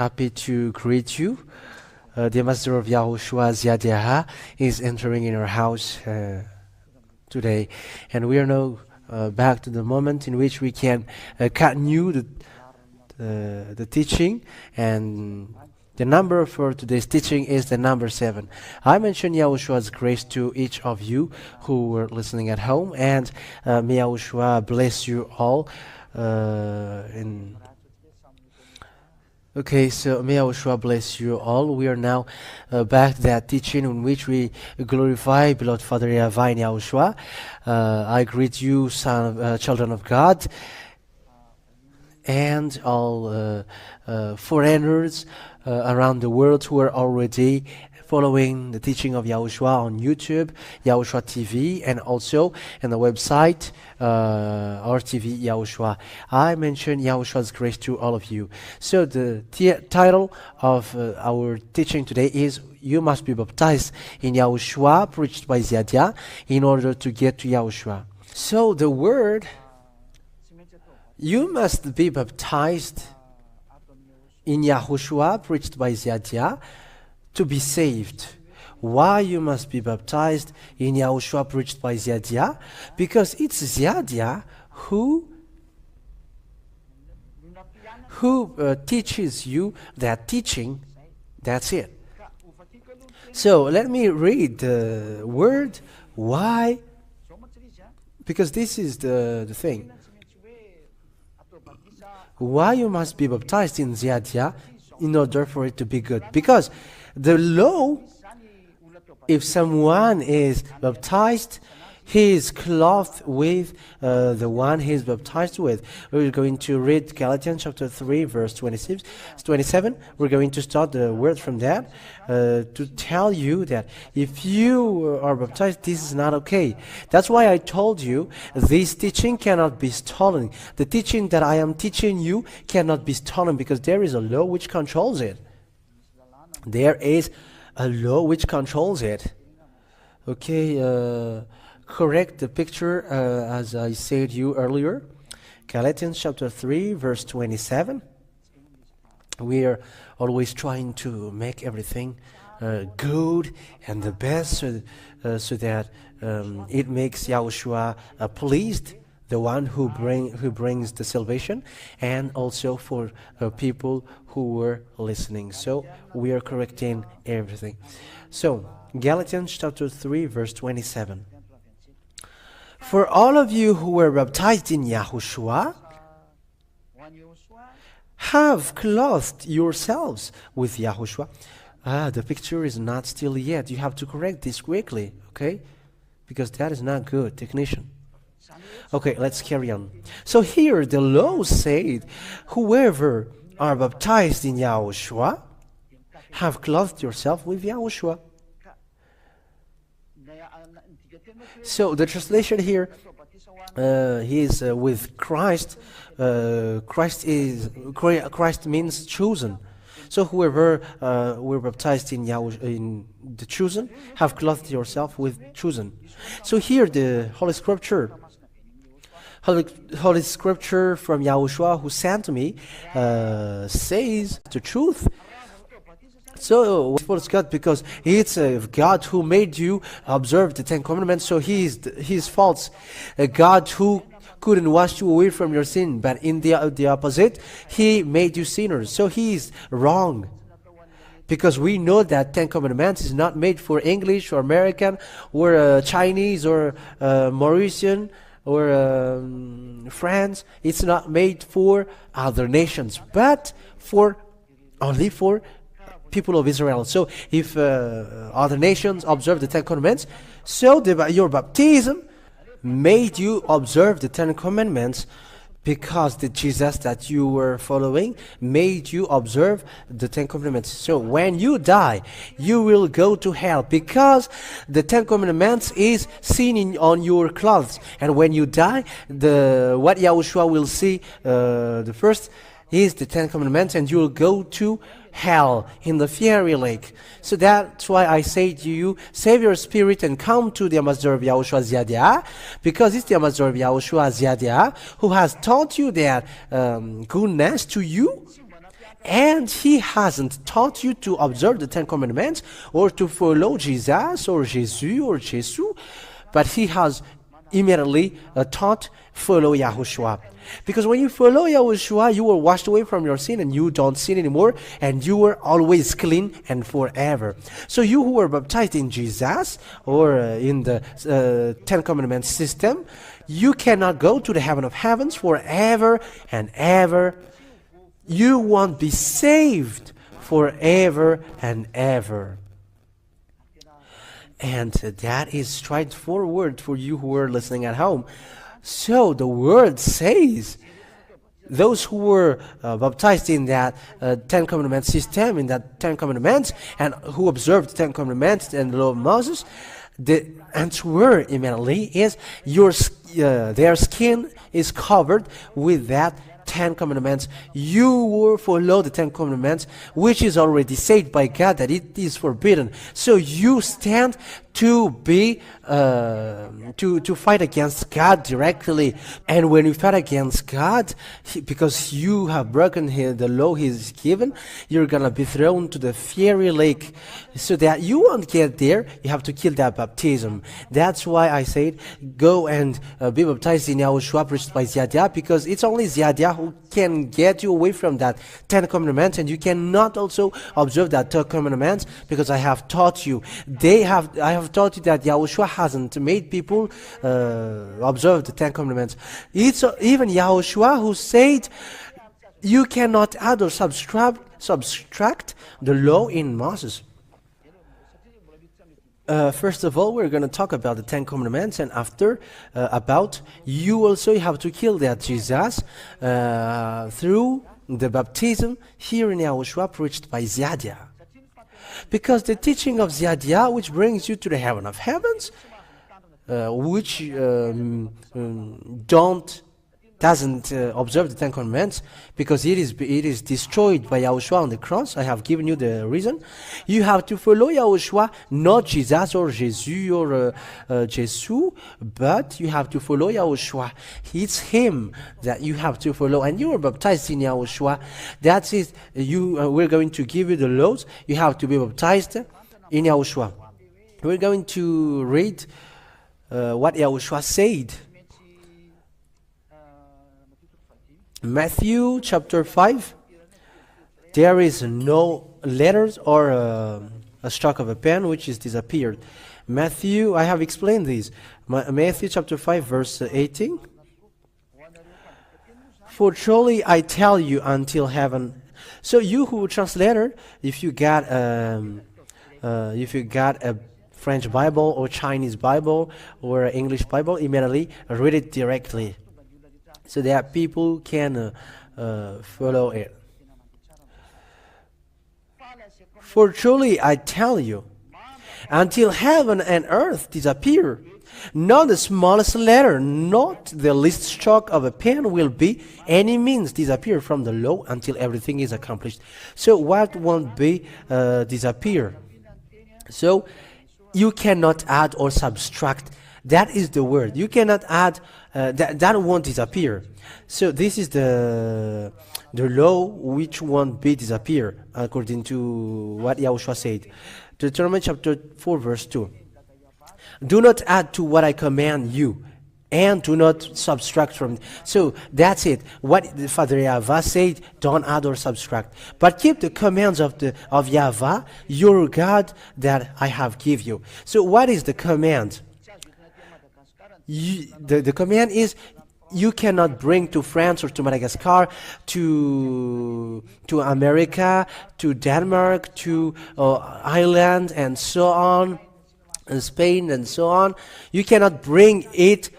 Happy to greet you. The ambassador of Yahushua Ziadiaha is entering in our house today, and we are now back to the moment in which we can continue the teaching, and the number for today's teaching is the number 7. I mentioned Yahushua's grace to each of you who were listening at home, and may Yahushua bless you all. Okay, so may Yahushua bless you all. We are now back to that teaching in which we glorify beloved Father Yahweh in Yahushua. I greet you, children of God, and all foreigners around the world who are already following the teaching of Yahushua on YouTube, Yahushua TV, and also in the website, our TV Yahushua. I mentioned Yahushua's grace to all of you. So the title of our teaching today is "You must be baptized in Yahushua," preached by Ziadia, in order to get to Yahushua. So the word "You must be baptized in Yahushua," preached by Ziadia, to be saved. Why you must be baptized in Yahushua, preached by Ziadia? Because it's Ziadia who teaches you that teaching. That's it. So let me read the word why, because this is the thing. Why you must be baptized in Ziadia in order for it to be good. Because the law, if someone is baptized, he is clothed with the one he is baptized with. We're going to read Galatians chapter 3, verse 27. We're going to start the word from that to tell you that if you are baptized, this is not okay. That's why I told you this teaching cannot be stolen. The teaching that I am teaching you cannot be stolen, because there is a law which controls it. There is a law which controls it. Okay, correct the picture as I said you earlier. Galatians chapter 3, verse 27. We are always trying to make everything good and the best, so that it makes Yahushua pleased, the one who brings the salvation, and also for people who were listening. So we are correcting everything. So Galatians chapter 3, verse 27. For all of you who were baptized in Yahushua have clothed yourselves with Yahushua. The picture is not still yet. You have to correct this quickly, okay? Because that is not good, technician. Okay, let's carry on. So here the law said, whoever are baptized in Yahushua have clothed yourself with Yahushua. So the translation here, he is with Christ. Christ means chosen. So whoever were baptized in the chosen have clothed yourself with chosen. So here the Holy Scripture from Yahushua who sent me says the truth. So it's God, because it's God who made you observe the 10 Commandments. So He is false, a God who couldn't wash you away from your sin, but in the opposite, He made you sinners. So He is wrong, because we know that 10 Commandments is not made for English or American or Chinese or Mauritian or France. It's not made for other nations, but only for people of Israel. So if other nations observe the 10 Commandments, so your baptism made you observe the 10 Commandments, because the Jesus that you were following made you observe the 10 Commandments. So when you die, you will go to hell, because the 10 Commandments is seen on your clothes. And when you die, what Yahushua will see the first is the 10 Commandments, and you will go to hell in the fiery lake. So that's why I say to you, save your spirit and come to the ambassador of Yahushua Ziadia, because it's the ambassador of Yahushua Ziadia who has taught you that goodness to you, And he hasn't taught you to observe the Ten Commandments or to follow Jesus or Jesus, but he has immediately taught follow Yahushua. Because when you follow Yahushua, you are washed away from your sin and you don't sin anymore, and you are always clean and forever. So you who were baptized in Jesus or in the Ten Commandments system, you cannot go to the heaven of heavens forever and ever. You won't be saved forever and ever. And that is straightforward for you who are listening at home. So the word says, those who were baptized in that Ten Commandments system, in that Ten Commandments, and who observed the Ten Commandments and the law of Moses, the answer immediately is their skin is covered with that Ten Commandments. You will follow the Ten Commandments, which is already said by God that it is forbidden. So you stand to be to fight against God directly. And when you fight against God, because you have broken the law He's given, you're gonna be thrown to the fiery lake. So that you won't get there, you have to kill that baptism. That's why I said go and be baptized in Yahushua preached by Ziadia, because it's only Ziadia who can get you away from that Ten Commandments, and you cannot also observe that Ten Commandments, because I have taught you. I have taught you that Yahushua hasn't made people observe the Ten Commandments. It's even Yahushua who said you cannot add or subtract the law in Moses. First of all, we're going to talk about the Ten Commandments, and after about you also have to kill that Jesus through the baptism here in Yahushua preached by Ziadia. Because the teaching of Ziadia, which brings you to the heaven of heavens, which doesn't observe the Ten Commandments, because it is destroyed by Yahushua on the cross. I have given you the reason. You have to follow Yahushua, not Jesus or Jesus or Jesus, but you have to follow Yahushua. It's Him that you have to follow, and you are baptized in Yahushua. That's it. We're going to give you the laws. You have to be baptized in Yahushua. We're going to read what Yahushua said. Matthew chapter 5, there is no letters or a stroke of a pen which is disappeared. Matthew, I have explained this. Matthew chapter 5 verse 18. For truly I tell you until heaven. So you who translator, if you got a French Bible or Chinese Bible or English Bible, immediately read it directly, so that people can follow it. For truly I tell you, until heaven and earth disappear, not the smallest letter, not the least stroke of a pen will be any means disappear from the law until everything is accomplished. So what won't be disappear? So you cannot add or subtract. That is the word. You cannot add. That won't disappear. So this is the law which won't be disappear, according to what Yahushua said. Deuteronomy chapter 4 verse 2. Do not add to what I command you, and do not subtract from. So that's it. What the Father Yahweh said, don't add or subtract, but keep the commands of Yahweh, your God, that I have give you. So what is the command? The command is you cannot bring to France or to Madagascar, to America, to Denmark, to Ireland, and so on, and Spain, and so on. You cannot bring it.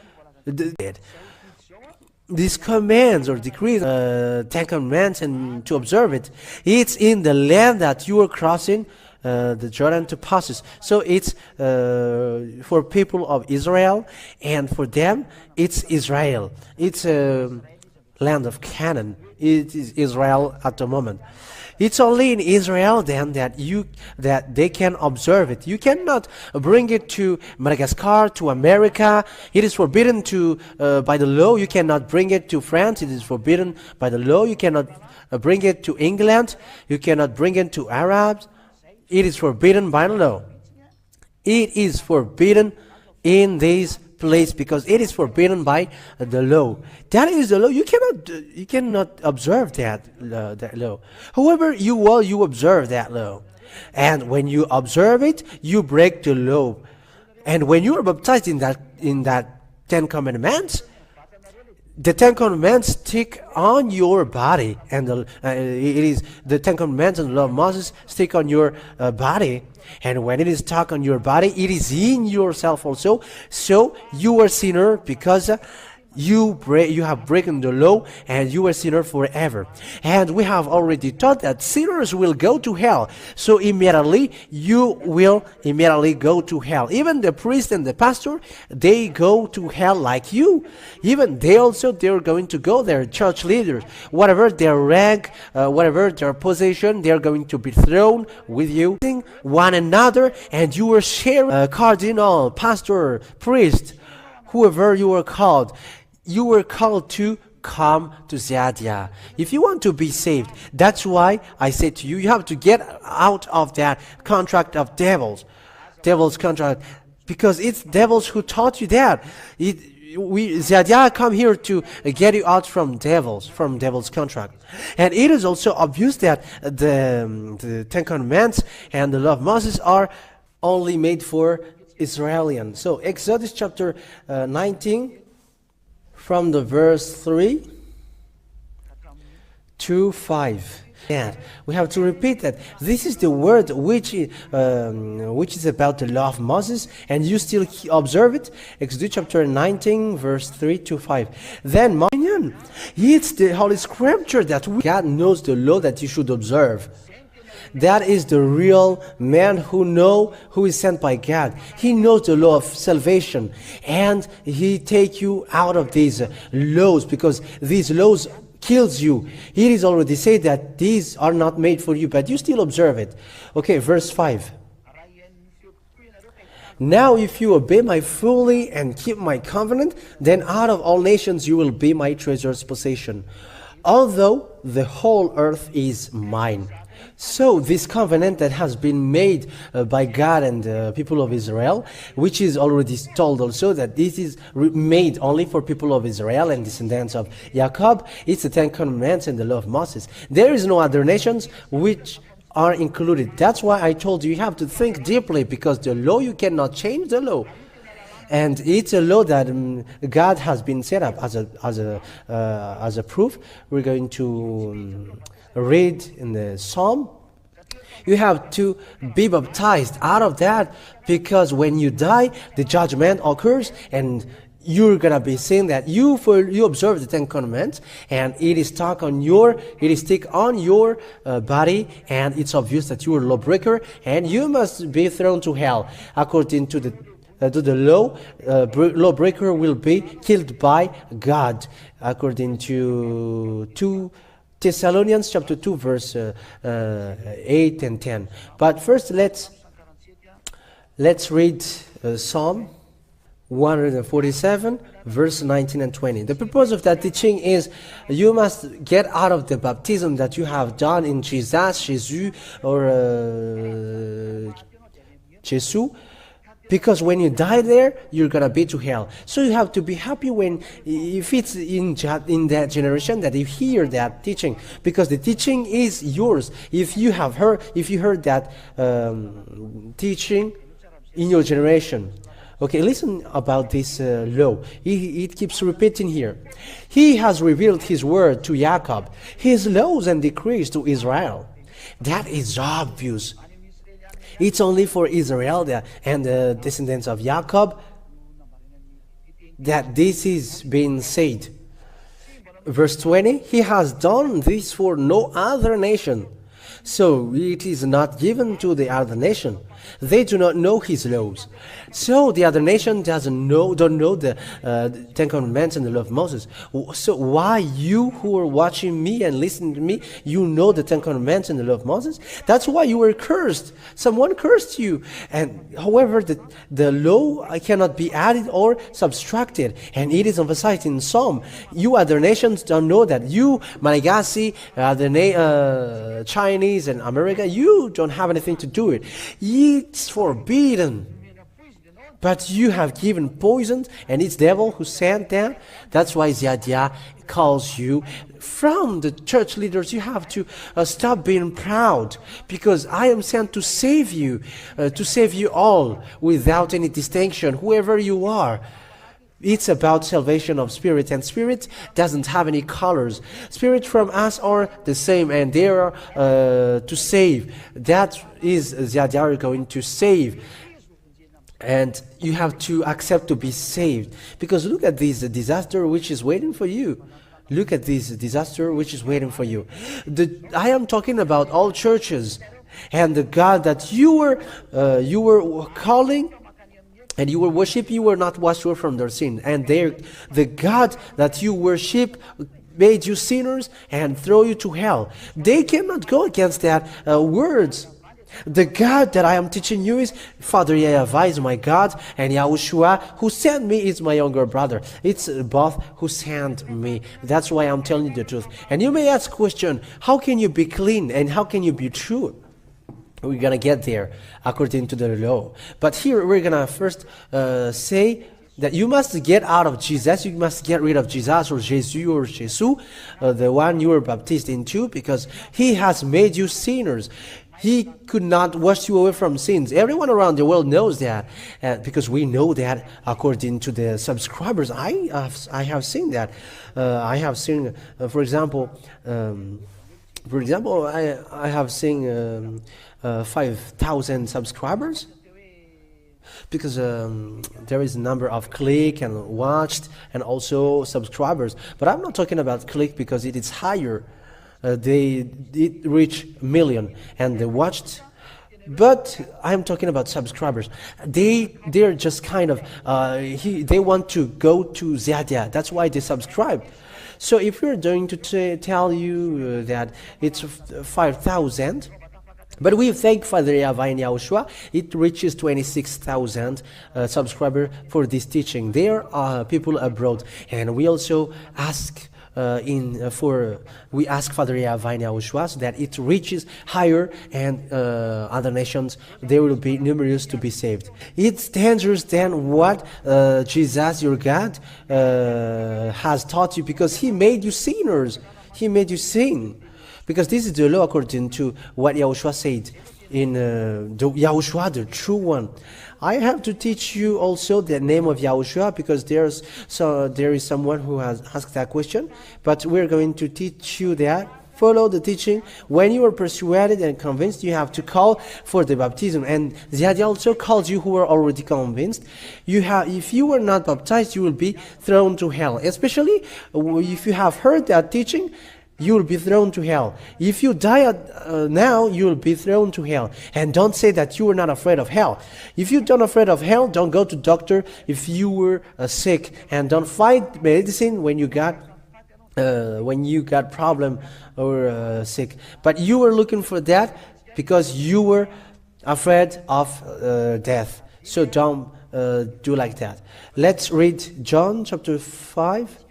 These commands or decrees, Ten Commandments, and to observe it. It's in the land that you are crossing the Jordan to possess. So it's for people of Israel, and for them it's Israel. It's a land of Canaan. It is Israel at the moment. It's only in Israel then that they can observe it. You cannot bring it to Madagascar, to America. It is forbidden by the law. You cannot bring it to France. It is forbidden by the law. You cannot bring it to England. You cannot bring it to Arabs. It is forbidden by the law. It is forbidden in this place because it is forbidden by the law. That is the law. You cannot observe that law. However, you observe that law, and when you observe it, you break the law. And when you are baptized in that 10 Commandments, the 10 Commandments stick on your body, and it is the 10 Commandments and the law of Moses stick on your body. And when it is stuck on your body, it is in yourself also. So you are sinner because you have broken the law, and you are sinner forever. And we have already taught that sinners will go to hell. So immediately you will immediately go to hell. Even the priest and the pastor, they go to hell like you. Even they're going to go there. Church leaders, whatever their rank, whatever their position, they're going to be thrown with you, one another, and you are sharing cardinal, pastor, priest, whoever you are called. You were called to come to Ziadia. If you want to be saved, that's why I say to you, you have to get out of that contract of devil's contract, because it's devils who taught you that. Ziadia come here to get you out from devil's contract. And it is also obvious that the 10 Commandments and the law of Moses are only made for Israelians. So Exodus chapter 19, from the verse 3 to 5. And we have to repeat that this is the word which is about the law of Moses, and you still observe it. Exodus chapter 19, verse 3 to 5. Then, it's the Holy Scripture that God knows the law that you should observe. That is the real man who is sent by God. He knows the law of salvation, and he take you out of these laws, because these laws kills you. It is already said that these are not made for you, but you still observe it. Okay, verse 5. Now if you obey my fully and keep my covenant, then out of all nations you will be my treasure's possession, although the whole earth is mine. So this covenant that has been made by God and the people of Israel, which is already told also that this is made only for people of Israel and descendants of Jacob, it's the 10 Commandments and the law of Moses. There is no other nations which are included. That's why I told you have to think deeply, because the law, you cannot change the law. And it's a law that God has been set up as a proof. We're going to read in the Psalm. You have to be baptized out of that, because when you die, the judgment occurs, and you're gonna be saying that you observe the 10 Commandments, and it is stuck on your body, and it's obvious that you are a lawbreaker, and you must be thrown to hell. According to the law, lawbreaker will be killed by God, according to 2 Thessalonians chapter 2, verse 8 and 10. But first, let's read Psalm 147, verse 19 and 20. The purpose of that teaching is you must get out of the baptism that you have done in Jesus, or Jesus, because when you die there, you're gonna be to hell. So you have to be happy if it's in that generation that you hear that teaching, because the teaching is yours. If you heard that teaching in your generation. Okay, listen about this law. It keeps repeating here. He has revealed his word to Jacob, his laws and decrees to Israel. That is obvious. It's only for Israel and the descendants of Jacob that this is being said. Verse 20, he has done this for no other nation. So it is not given to the other nation. They do not know his laws. So the other nation don't know the Ten Commandments and the law of Moses. So why you who are watching me and listening to me, you know the Ten Commandments and the law of Moses? That's why you were cursed. Someone cursed you. And however, the law cannot be added or subtracted. And it is emphasized in Psalm. You other nations don't know that. You, Malagasy, the Chinese and America, you don't have anything to do with it. It's forbidden. But you have given poison, and it's devil who sent them. That's why Ziadia calls you. From the church leaders, you have to stop being proud, because I am sent to save you all, without any distinction, whoever you are. It's about salvation of spirit, and spirit doesn't have any colors. Spirit from us are the same, and they are to save. That is Ziadia going to save. And you have to accept to be saved. Because look at this disaster which is waiting for you. Look at this disaster which is waiting for you. I am talking about all churches. And the God that you were calling and you were worship, you were not washed away from their sin. And the God that you worship made you sinners and throw you to hell. They cannot go against that words. The God that I am teaching you is Father Yahushua is my God, and Yahushua who sent me is my younger brother. It's both who sent me. That's why I'm telling you the truth. And you may ask question, how can you be clean and how can you be true? We're going to get there according to the law. But here we're going to first say that you must get out of Jesus. You must get rid of Jesus or Jesus, the one you were baptized into, because he has made you sinners. He could not wash you away from sins. Everyone around the world knows that, because we know that according to the subscribers. I have seen that. I have seen, for example, I have seen 5,000 subscribers, because there is a number of click and watched and also subscribers. But I'm not talking about click because it is higher. It reached 1 million and they watched. But I'm talking about subscribers. They're just kind of they want to go to Ziadia. That's why they subscribe. So if we're going to tell you that it's 5,000, but we thank Father Yahushua and Yahushua, it reaches 26,000 subscribers for this teaching. There are people abroad, and we also ask we ask Father Yahushua and Yahushua so that it reaches higher, and other nations, there will be numerous to be saved. It's dangerous than what Jesus, your God, has taught you, because he made you sinners. He made you sin. Because this is the law according to what Yahushua said in Yahushua, the true one. I have to teach you also the name of Yahushua, because there is someone who has asked that question. But we're going to teach you that. Follow the teaching. When you are persuaded and convinced, you have to call for the baptism. And Ziadia also calls you who are already convinced. If you were not baptized, you will be thrown to hell. Especially if you have heard that teaching, you will be thrown to hell. If you die now, you will be thrown to hell. And don't say that you are not afraid of hell. If you're not afraid of hell, don't go to doctor if you were sick. And don't fight medicine when you got problem or sick. But you were looking for that because you were afraid of death. So don't do like that. Let's read John chapter 5.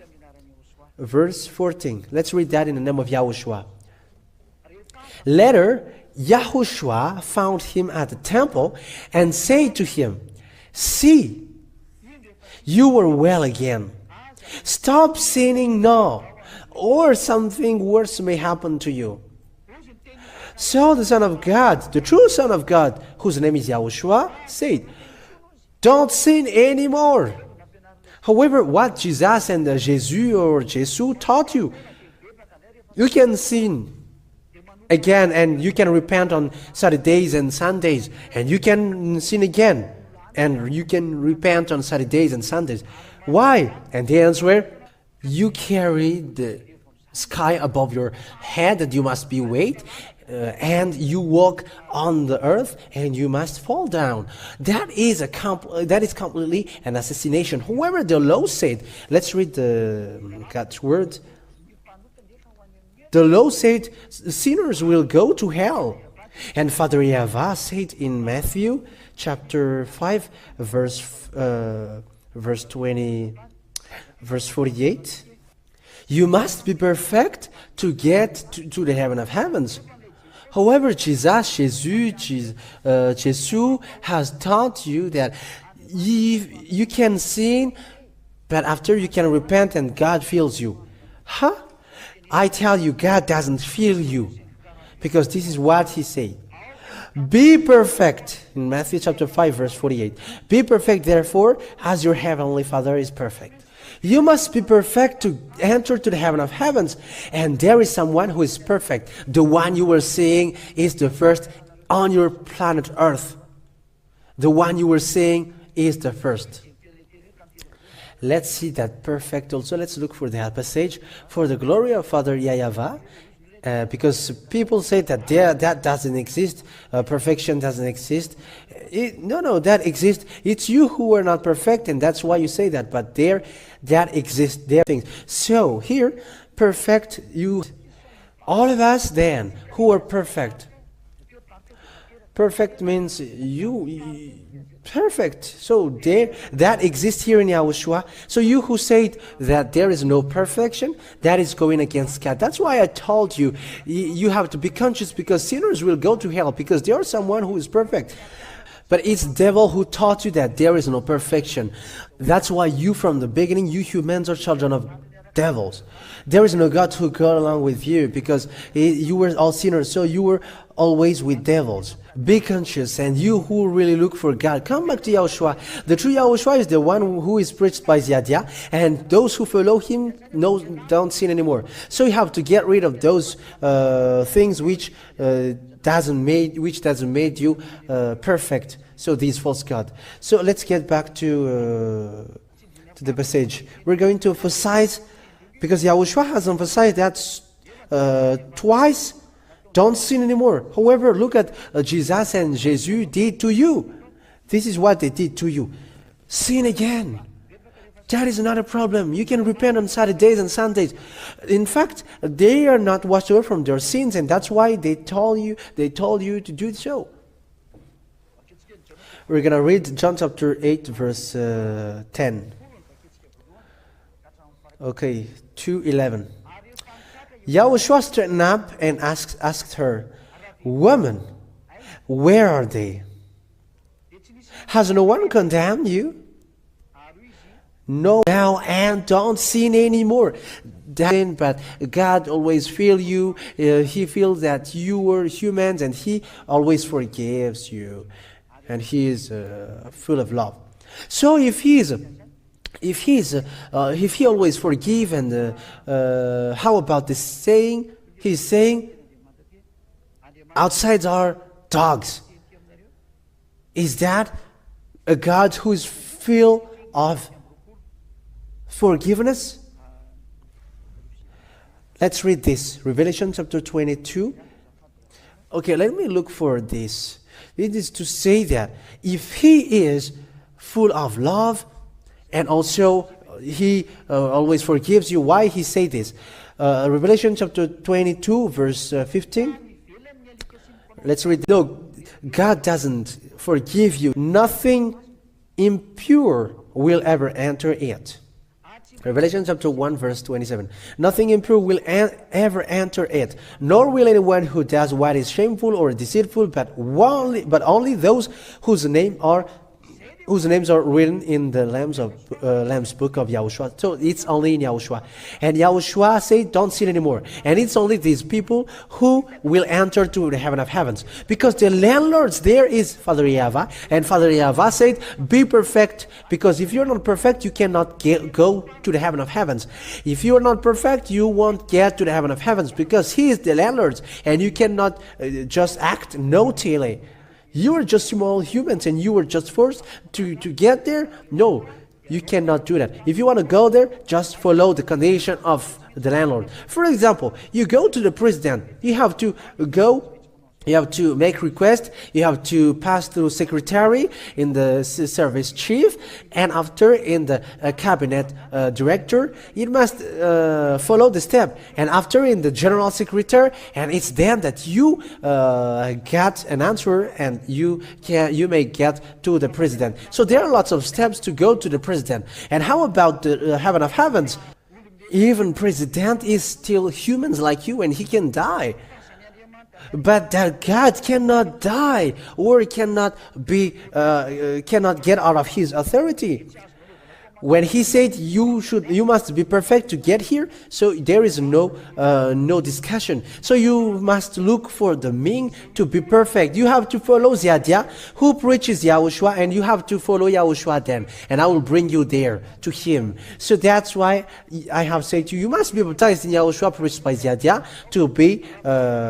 Verse 14. Let's read that in the name of Yahushua. Later, Yahushua found him at the temple and said to him, "See, you were well again. Stop sinning now, or something worse may happen to you." So the Son of God, the true Son of God, whose name is Yahushua, said, "Don't sin anymore." However, what Jesus and Jesus or Jesus taught you, you can sin again, and you can repent on Saturdays and Sundays, and you can sin again, and you can repent on Saturdays and Sundays. Why? And the answer, you carry the sky above your head, and you must be weight, and you walk on the earth and you must fall down. That is completely an assassination. However, the law said, let's read the God's word. The law said sinners will go to hell. And Father Yahushua said in Matthew chapter 5 verse 48, you must be perfect to get to the heaven of heavens. However, Jesus has taught you that you can sin, but after you can repent and God feels you. Huh? I tell you, God doesn't feel you. Because this is what he said. Be perfect. In Matthew chapter 5 verse 48. Be perfect therefore as your heavenly Father is perfect. You must be perfect to enter to the heaven of heavens. And there is someone who is perfect. The one you were saying is the first on your planet Earth. The one you were saying is the first. Let's see that perfect also. Let's look for that passage. For the glory of Father Yahushua. Because people say that that doesn't exist, perfection doesn't exist. No, that exists. It's you who are not perfect, and that's why you say that. But that exists. There are things. So here, perfect. All of us then who are perfect. Perfect means you perfect. So that exists here in Yahushua. So you who say that there is no perfection, that is going against God. That's why I told you, you have to be conscious, because sinners will go to hell because there is someone who is perfect. But it's the devil who taught you that there is no perfection. That's why you from the beginning, you humans are children of devils. There is no God who go along with you, because you were all sinners, so you were always with devils. Be conscious, and you who really look for God, come back to Yahushua. The true Yahushua is the one who is preached by Ziadia, and those who follow him don't sin anymore. So you have to get rid of those things which doesn't make you perfect. So these false God. So let's get back to the passage. We're going to emphasize, because Yahushua has emphasized that twice. Don't sin anymore. However, look at Jesus and Jesus did to you. This is what they did to you. Sin again. That is not a problem. You can repent on Saturdays and Sundays. In fact, they are not washed away from their sins, and that's why they told you to do so. We're going to read John chapter 8 verse 10. Okay, 2:11. Yahushua straightened up and asked her, Woman, where are they? Has no one condemned you? No, now and don't sin anymore. But God always feels you. He feels that you were humans, and He always forgives you. And He is full of love. So if He always forgive, and how about this saying? He's saying, outside are dogs. Is that a God who is full of forgiveness? Let's read this. Revelation chapter 22. Okay, let me look for this. It is to say that if He is full of love, and also He always forgives you. Why He say this? Revelation chapter 22 verse 15. Let's read. No, God doesn't forgive you. Nothing impure will ever enter it. Revelation chapter 1 verse 27. Nothing impure will ever enter it, nor will anyone who does what is shameful or deceitful, but only those whose names are written in the Lamb's book of Yahushua. So it's only in Yahushua. And Yahushua said, don't sin anymore. And it's only these people who will enter to the heaven of heavens. Because the landlords there is Father Yahushua. And Father Yahushua said, be perfect. Because if you're not perfect, you cannot go to the heaven of heavens. If you're not perfect, you won't get to the heaven of heavens. Because He is the landlord. And you cannot just act no-tilly. You are just small humans, and you were just forced to get there? No, you cannot do that. If you want to go there, just follow the condition of the landlord. For example, you go to the president. You have to go You have to make request. You have to pass through secretary in the service chief, and after in the cabinet director. You must follow the step, and after in the general secretary, and it's then that you get an answer, and you may get to the president. So there are lots of steps to go to the president. And how about the heaven of heavens? Even president is still humans like you, and he can die. But that God cannot die or cannot get out of his authority. When he said you must be perfect to get here, so there is no discussion. So you must look for the meaning to be perfect. You have to follow Ziadia, who preaches Yahushua, and you have to follow Yahushua then, and I will bring you there to him. So that's why I have said to you, you must be baptized in Yahushua preached by Ziadia to be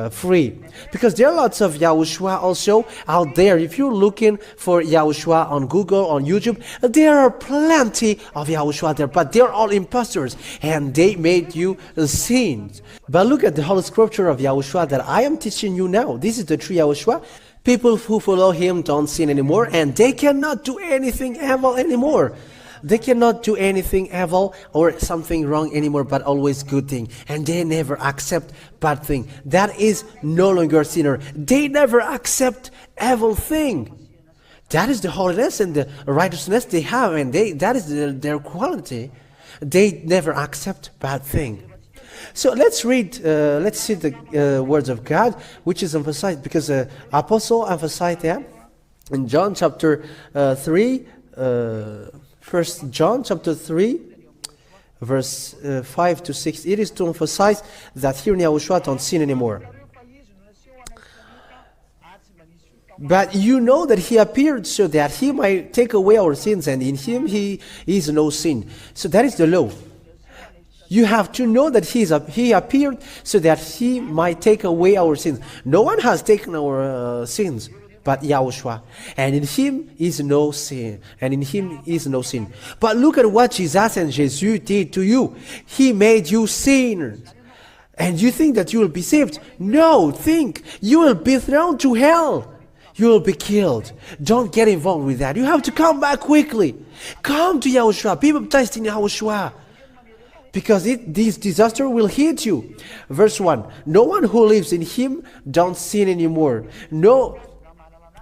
free. Because there are lots of Yahushua also out there. If you're looking for Yahushua on Google, on YouTube, there are plenty of Yahushua there, but they're all imposters, and they made you sin. But look at the Holy Scripture of Yahushua that I am teaching you now. This is the true Yahushua. People who follow him don't sin anymore, and they cannot do anything evil anymore. They cannot do anything evil or something wrong anymore, but always good thing. And they never accept bad thing. That is no longer sinner. They never accept evil thing. That is the holiness and the righteousness they have, and that is their quality. They never accept bad thing. So let's read, let's see the words of God, which is emphasized, because Apostle emphasized that in John chapter 3, 1 John chapter 3, verse 5 to 6. It is to emphasize that here in Yahushua don't sin anymore. But you know that he appeared so that he might take away our sins, and in him he is no sin. So that is the law. You have to know that he appeared so that he might take away our sins. No one has taken our sins but Yahushua. And in him is no sin. And in him is no sin. But look at what Jesus and Jesus did to you. He made you sinners. And you think that you will be saved. No, think. You will be thrown to hell. You will be killed. Don't get involved with that. You have to come back quickly. Come to Yahushua. Be baptized in Yahushua. Because this disaster will hit you. Verse 1. No one who lives in him don't sin anymore. No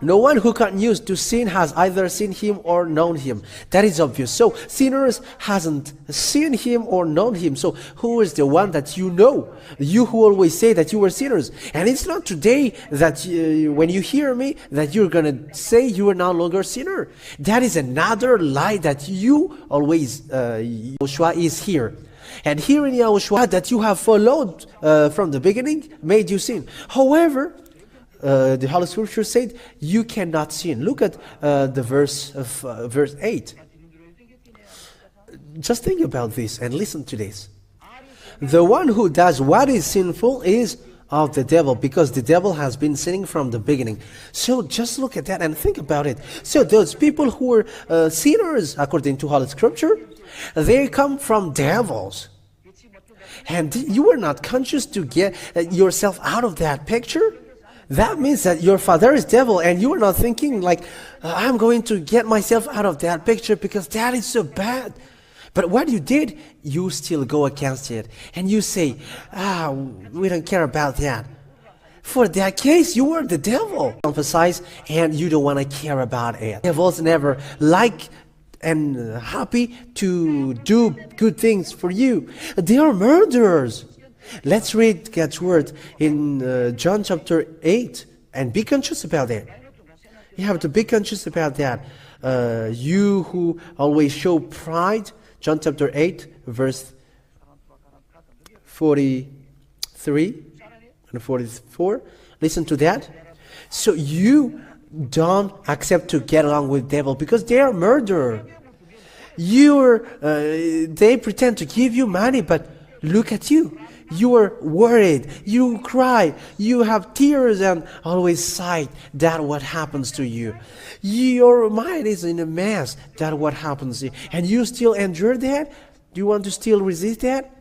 one who continues to sin has either seen him or known him. That is obvious. So sinners hasn't seen him or known him. So who is the one that you know? You who always say that you were sinners. And it's not today that when you hear me that you're going to say you are no longer a sinner. That is another lie that you always, Yahushua is here. And here in Yahushua that you have followed from the beginning made you sin. However, the Holy Scripture said you cannot sin. Look at the verse 8. Just think about this and listen to this. The one who does what is sinful is of the devil, because the devil has been sinning from the beginning. So just look at that and think about it. So those people who are sinners, according to Holy Scripture, they come from devils. And you are not conscious to get yourself out of that picture. That means that your father is devil, and you are not thinking like, I'm going to get myself out of that picture because that is so bad. But what you did, you still go against it. And you say, we don't care about that. For that case, you were the devil. Emphasize, and you don't want to care about it. Devils never like and happy to do good things for you. They are murderers. Let's read God's word in John chapter 8 and be conscious about that. You have to be conscious about that. You who always show pride, John chapter 8 verse 43 and 44. Listen to that. So you don't accept to get along with devil because they are murderer. They pretend to give you money, but look at you. You are worried, you cry, you have tears and always sigh. That's what happens to you. Your mind is in a mess. That's what happens to you. And you still endure that? Do you want to still resist that?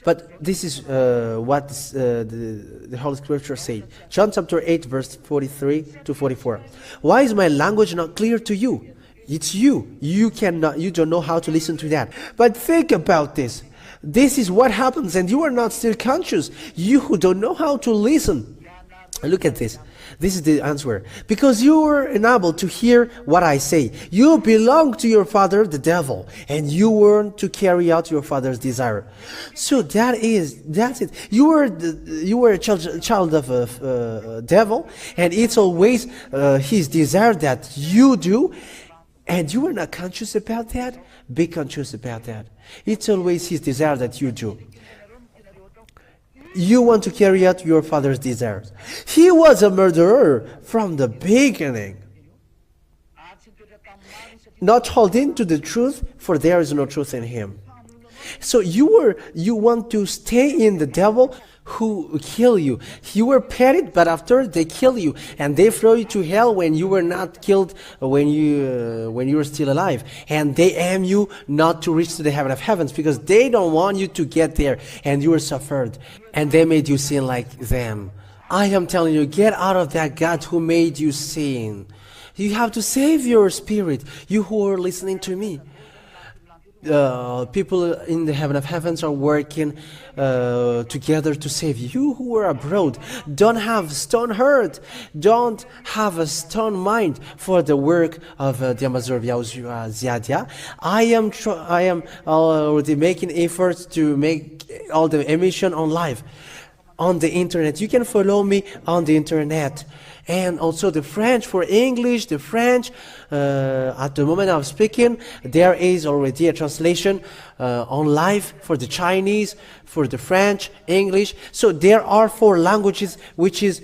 But this is what the Holy Scripture says. John chapter 8, verse 43 to 44. Why is my language not clear to you? It's you. You don't know how to listen to that. But think about this. This is what happens, and you are not still conscious. You who don't know how to listen. Look at this. This is the answer. Because you were unable to hear what I say. You belong to your father, the devil, and you weren't to carry out your father's desire. So that's it. You were a child of a devil, and it's always his desire that you do, and you are not conscious about that. Be conscious about that. It's always his desire that you do. You want to carry out your father's desires. He was a murderer from the beginning, not holding to the truth, for there is no truth in him. So you want to stay in the devil who kill you. You were petted, but after they kill you and they throw you to hell when you were not killed, when you were still alive, and they aim you not to reach to the heaven of heavens because they don't want you to get there, and you were suffered, and they made you sin like them. I am telling you, get out of that God who made you sin. You have to save your spirit. You who are listening to me. People in the heaven of heavens are working together to save you. You who are abroad, don't have stone heart, don't have a stone mind for the work of the ambassador of Yahushua Ziadia. I am already making efforts to make all the emission on live on the internet. You can follow me on the internet. And also the French for English, the French, at the moment I'm speaking, there is already a translation on live for the Chinese, for the French, English. So there are 4 languages which is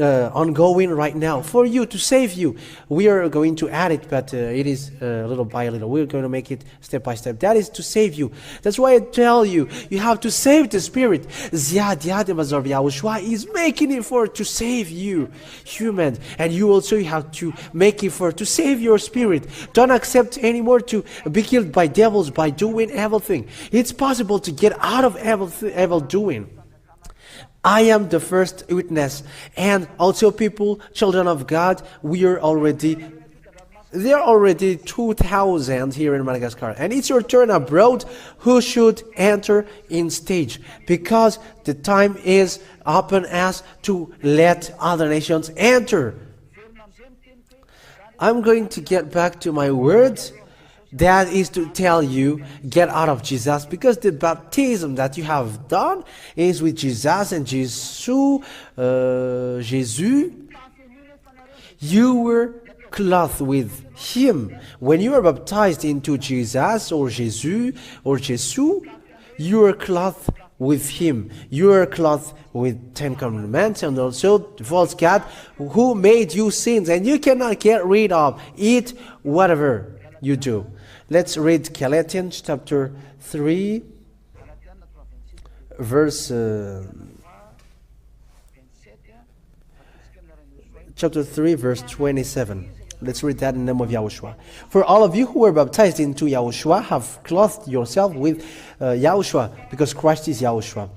ongoing right now for you, to save you. We are going to add it, but it is little by little. We're going to make it step by step. That is to save you. That's why I tell you, you have to save the spirit. Yahushua is making effort to save you, human. And you also have to make effort to save your spirit. Don't accept anymore to be killed by devils by doing evil thing. It's possible to get out of evil doing. I am the first witness, and also people, children of God, there are already 2,000 here in Madagascar, and it's your turn abroad who should enter in stage, because the time is upon us to let other nations enter. I'm going to get back to my words. That is to tell you, get out of Jesus, because the baptism that you have done is with Jesus, and Jesus. You were clothed with him. When you are baptized into Jesus or Jesus, you are clothed with him. You are clothed with 10 commandments, and also the false God who made you sins, and you cannot get rid of it, whatever you do. Let's read Galatians chapter 3, verse 27. Let's read that in the name of Yahushua. For all of you who were baptized into Yahushua have clothed yourself with Yahushua, because Christ is Yahushua.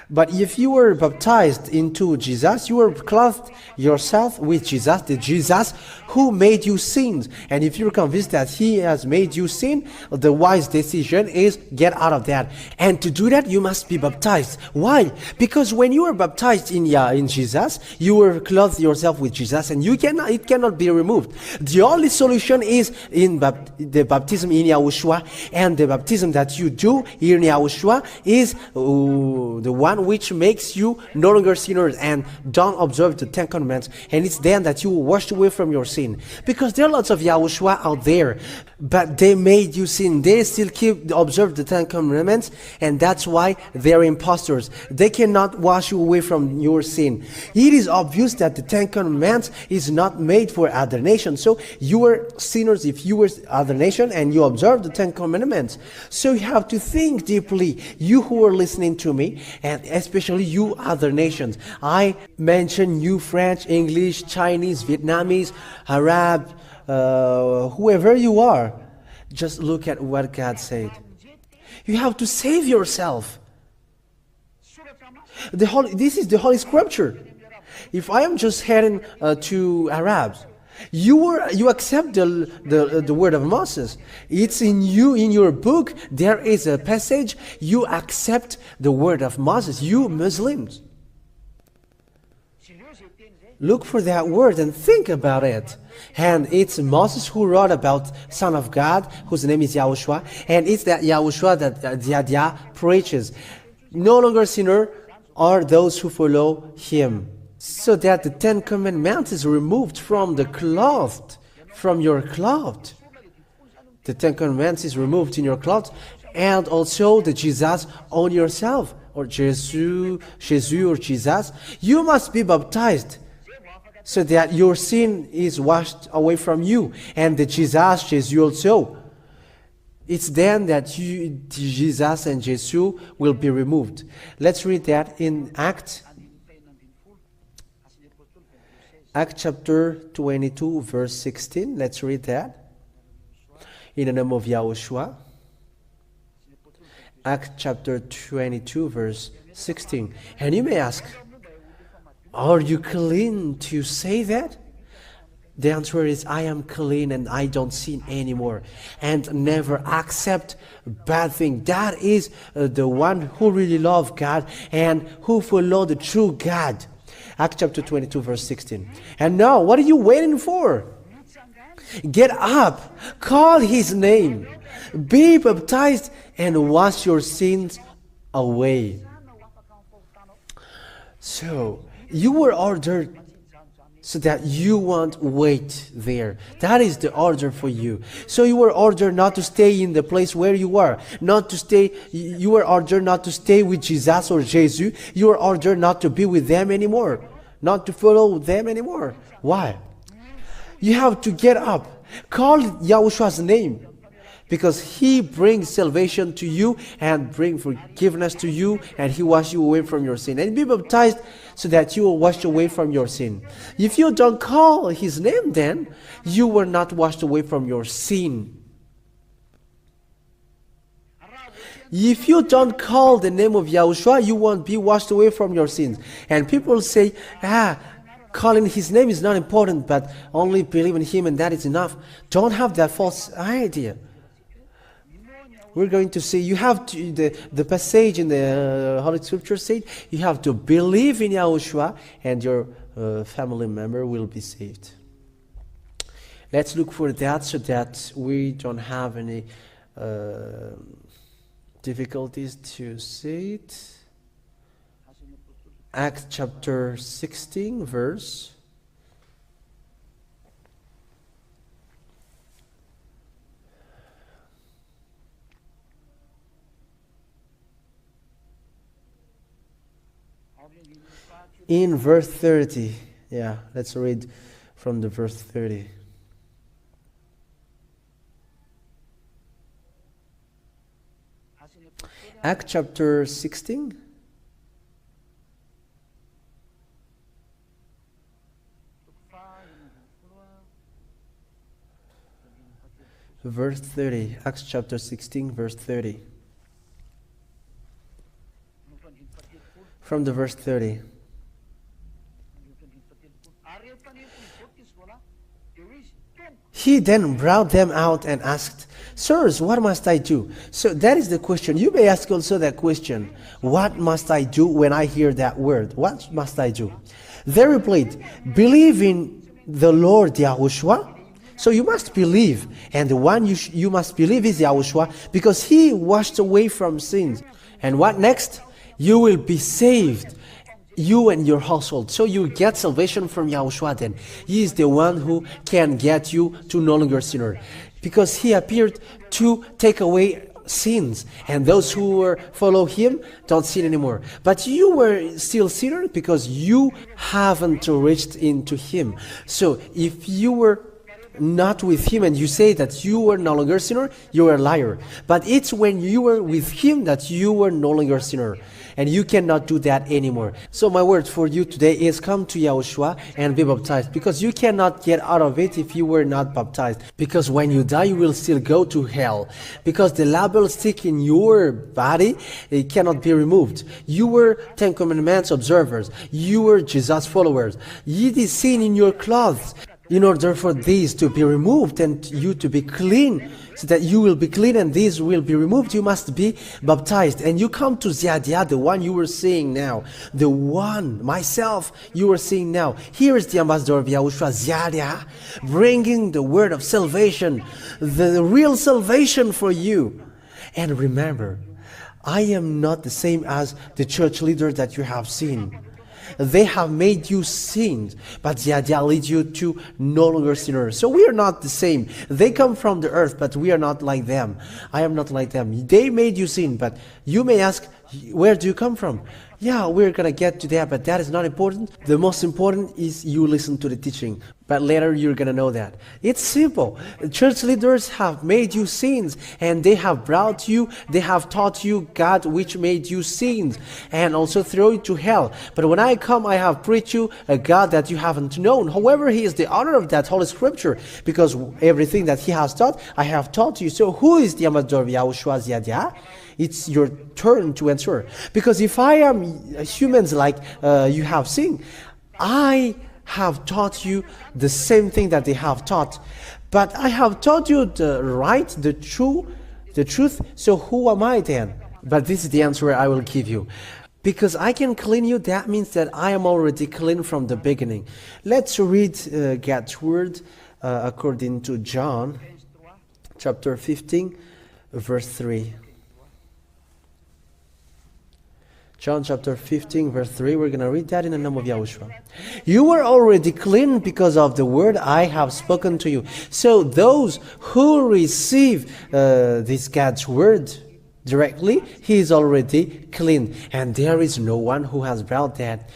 But if you were baptized into Jesus, you were clothed yourself with Jesus, the Jesus who made you sin. And if you're convinced that he has made you sin, the wise decision is get out of that. And to do that, you must be baptized. Why? Because when you were baptized in Jesus, you were clothed yourself with Jesus, and it cannot be removed. The only solution is in the baptism in Yahushua, and the baptism that you do here in Yahushua is the one which makes you no longer sinners and don't observe the 10 commandments, and it's then that you will wash away from your sin. Because there are lots of Yahushua out there, but they made you sin. They still observe the 10 commandments, and that's why they're imposters. They cannot wash you away from your sin. It is obvious that the 10 commandments is not made for other nations. So you were sinners if you were other nation and you observe the 10 commandments. So you have to think deeply, you who are listening to me, and especially you other nations. I mention you French, English, Chinese, Vietnamese, Arab, whoever you are. Just look at what God said. You have to save yourself. This is the Holy Scripture. If I am just heading to Arabs, you accept the word of Moses. It's in you, in your book. There is a passage. You accept the word of Moses. You Muslims, look for that word and think about it. And it's Moses who wrote about Son of God, whose name is Yahushua. And it's that Yahushua that Yah preaches. No longer sinner are those who follow him. So that the Ten Commandments is removed from the cloth, from your cloth. The Ten Commandments is removed in your cloth. And also the Jesus on yourself, or Jesus or Jesus. You must be baptized, so that your sin is washed away from you. And the Jesus also. It's then that Jesus and Jesus will be removed. Let's read that in Acts chapter 22, verse 16. Let's read that. In the name of Yahushua. Acts chapter 22, verse 16. And you may ask, are you clean to say that? The answer is, I am clean and I don't sin anymore and never accept bad thing. That is the one who really love God and who follow the true God. Acts chapter 22, verse 16. And now, what are you waiting for? Get up, call his name, be baptized, and wash your sins away. So, you were ordered so that you won't wait there. That is the order for you. So you were ordered not to stay in the place where you are. You were ordered not to stay with Jesus or Jesus. You were ordered not to be with them anymore. Not to follow them anymore. Why? You have to get up. Call Yahushua's name. Because he brings salvation to you and bring forgiveness to you, and he washes you away from your sin. And be baptized so that you will wash away from your sin. If you don't call his name, then you were not washed away from your sin. If you don't call the name of Yahushua, you won't be washed away from your sins. And people say, calling his name is not important, but only believe in him and that is enough. Don't have that false idea. We're going to say, you have to, the passage in the Holy Scripture said, you have to believe in Yahushua and your family member will be saved. Let's look for that so that we don't have any difficulties to say it. Acts chapter 16, verse in verse 30. Yeah, let's read from the verse 30. Acts chapter 16. Verse 30. Acts chapter 16, verse 30. From the verse 30. He then brought them out and asked, Sirs, what must I do? So that is the question. You may ask also that question. What must I do when I hear that word? What must I do? They replied, believe in the Lord Yahushua. So you must believe. And the one you must believe is Yahushua, because he washed away from sins. And what next? You will be saved, you and your household. So you get salvation from Yahushua then. He is the one who can get you to no longer sinner. Because he appeared to take away sins. And those who follow him don't sin anymore. But you were still sinner because you haven't reached into him. So if you were not with him and you say that you were no longer sinner, you are a liar. But it's when you were with him that you were no longer sinner. and you cannot do that anymore. So my word for you today is come to Yahushua and be baptized, because you cannot get out of it if you were not baptized. Because when you die, you will still go to hell, because the label stick in your body, it cannot be removed. You were Ten Commandments observers. You were Jesus followers. It is seen in your clothes. In order for these to be removed and you to be clean, so that you will be clean and these will be removed, you must be baptized. And you come to Ziadia, the one you were seeing now. The one, myself, you were seeing now. Here is the ambassador of Yahushua, Ziadia, bringing the word of salvation, the real salvation for you. And remember, I am not the same as the church leader that you have seen. They have made you sins, but Ziadia leads you to no longer sinners. So we are not the same. They come from the earth, but we are not like them. I am not like them. They made you sin, but you may ask, where do you come from? Yeah, we're going to get to that, but that is not important. The most important is you listen to the teaching. But later you're going to know that. It's simple. Church leaders have made you sins, and they have brought you, they have taught you God which made you sins, and also throw you to hell. But when I come, I have preached you a God that you haven't known. However, He is the honor of that Holy Scripture, because everything that He has taught, I have taught you. So who is the ambassador of Yahushua, Ziadia? It's your turn to answer. Because if I am humans like you have seen, I have taught you the same thing that they have taught. But I have taught you the right, the truth. So who am I then? But this is the answer I will give you. Because I can clean you, that means that I am already clean from the beginning. Let's read God's word according to John chapter 15, verse 3. John chapter 15, verse 3, we're going to read that in the name of Yahushua. You were already clean because of the word I have spoken to you. So those who receive this God's word directly, he is already clean. And there is no one who has brought that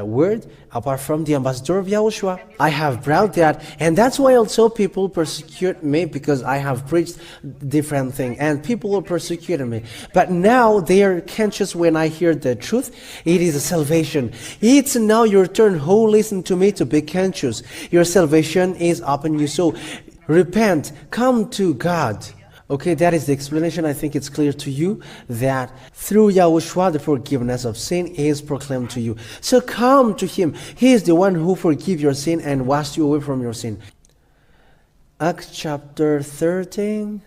word apart from the ambassador of Yahushua. I have brought that, and that's why also people persecute me, because I have preached different things, and people will persecute me. But now they are conscious when I hear the truth. It is a salvation. It's now your turn, who listen to me, to be conscious. Your salvation is upon you. So repent, come to God. Okay, that is the explanation. I think it's clear to you that through Yahushua the forgiveness of sin is proclaimed to you. So come to Him. He is the one who forgives your sin and washes you away from your sin. Acts chapter 13.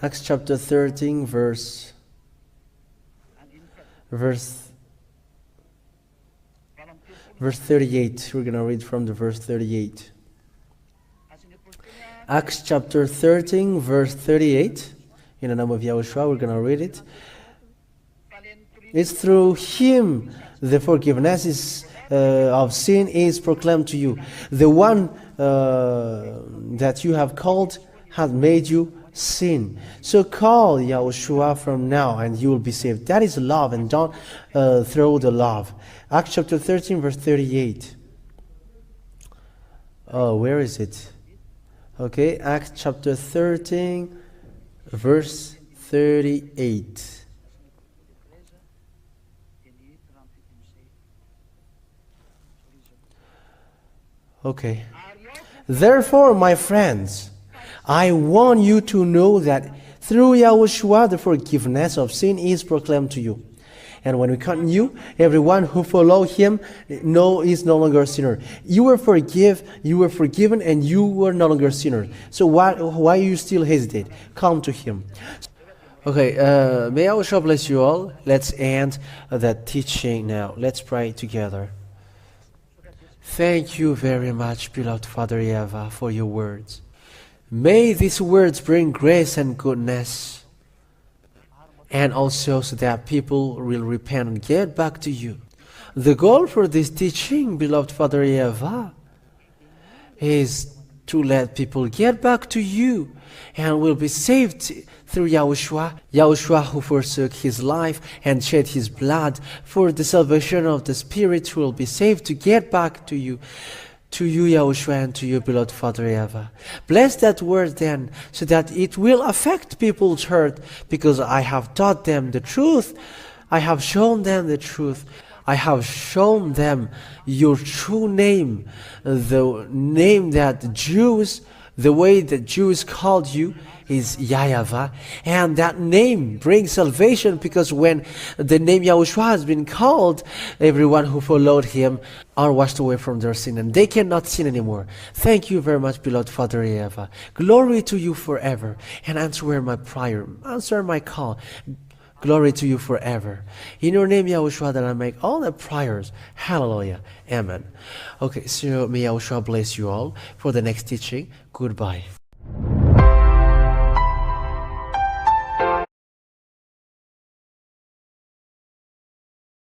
Acts chapter 13, verse 38. We're going to read from the verse 38. Acts chapter 13, verse 38. In the name of Yahushua, we're going to read it. It's through Him the forgiveness of sin is proclaimed to you. The one that you have called has made you sin. So call Yahushua from now and you will be saved. That is love, and don't throw the love. Acts chapter 13, verse 38. Oh, where is it? Okay, Acts chapter 13, verse 38. Okay. Therefore, my friends, I want you to know that through Yahushua the forgiveness of sin is proclaimed to you. And when we continue, everyone who follow Him is no longer a sinner. You were forgiven, and you were no longer a sinner. So why you still hesitate? Come to Him. Okay, may Yahushua bless you all. Let's end that teaching now. Let's pray together. Thank you very much, beloved Father Yeva, for your words. May these words bring grace and goodness, and also so that people will repent and get back to you. The goal for this teaching, beloved Father Yeva, is to let people get back to you and will be saved through Yahushua. Yahushua, who forsook His life and shed His blood for the salvation of the spirit, will be saved to get back to you. to you, Yahushua, and to you, beloved Father Eva. Bless that word then, so that it will affect people's heart, because I have taught them the truth. I have shown them the truth. I have shown them your true name, the name that Jews, the way that Jews called you is Yahushua, and that name brings salvation, because when the name Yahushua has been called, everyone who followed him are washed away from their sin, and they cannot sin anymore. Thank you very much, beloved Father Eva. Glory to you forever, and answer my prayer, answer my call. Glory to you forever. In your name, Yahushua, that I make all the prayers. Hallelujah. Amen. Okay, so may Yahushua bless you all for the next teaching. Goodbye.